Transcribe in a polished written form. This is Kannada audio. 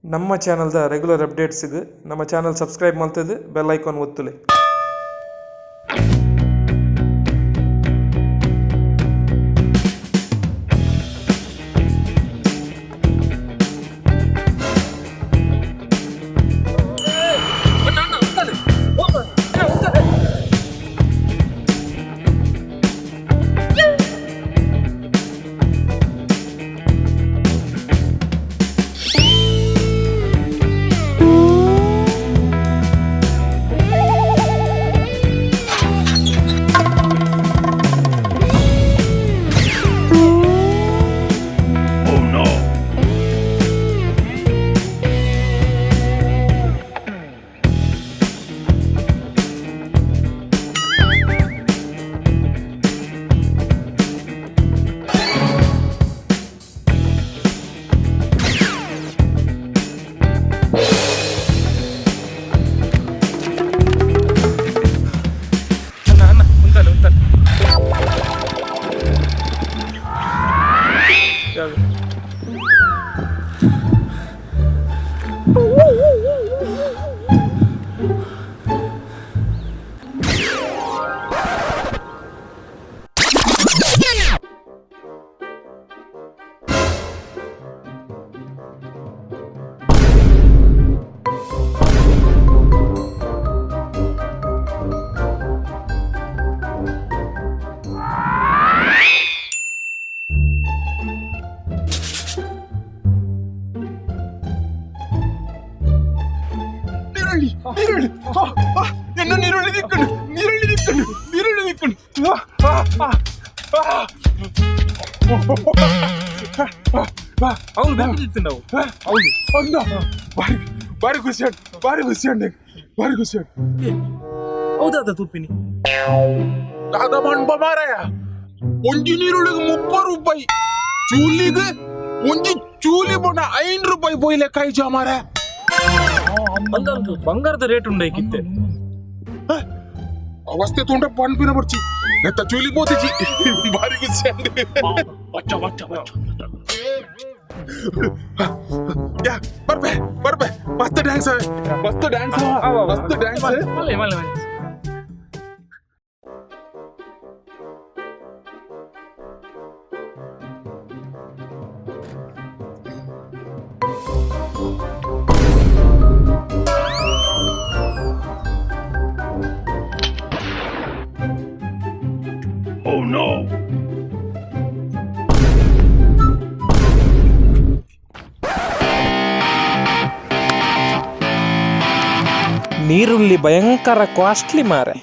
ನಮ್ಮ ಚಾನಲ್ದ ರೆಗ್ಯುಲರ್ ಅಪ್ಡೇಟ್ಸ್ಗೆ ನಮ್ಮ ಚಾನಲ್ ಸಬ್ಸ್ಕ್ರೈಬ್ ಮಾಡ್ತದೆ, ಬೆಲ್ ಐಕಾನ್ ಒತ್ತುಲೆ. అవును బెదిరిస్తున్నావు అవును అన్నా ಬಾರಿ ಖುಷಿ ಹೌದಾದ ತುಪ್ಪಿನಿ ದಾದ ಮಣ್ಬ ಮಾರಾಯ ಒಂಜಿ ನೀರುಳಿಗೆ 30 ರೂಪಾಯಿ ಚೂಲಿಗೆ ಒಂಜಿ ಚೂಲಿ ಬಣ್ಣ 5 ರೂಪಾಯಿ ಪೋಯ್ಲೆ ಕಾಯ್ಜ ಮಾರ ಬಂಗಾರದ ರೇಟ್ ಉಂಡೈಕಿತ್ತೆ ಅವಸ್ಥೆ ತುಂಡ ಪನ್ಪಿನ ಬರ್ಚಿ ನೆತ್ತ ಚೂಲಿ ಪೋತಿಜಿ ಬಾರಿ ಖುಷಿ ಬರ್ಬೆ ಮಸ್ತ್ ಡ್ಯಾನ್ಸ್ Oh no! ನೀರುಳ್ಳಿ ಭಯಂಕರ ಕಾಸ್ಟ್ಲಿ ಮಾರೆ.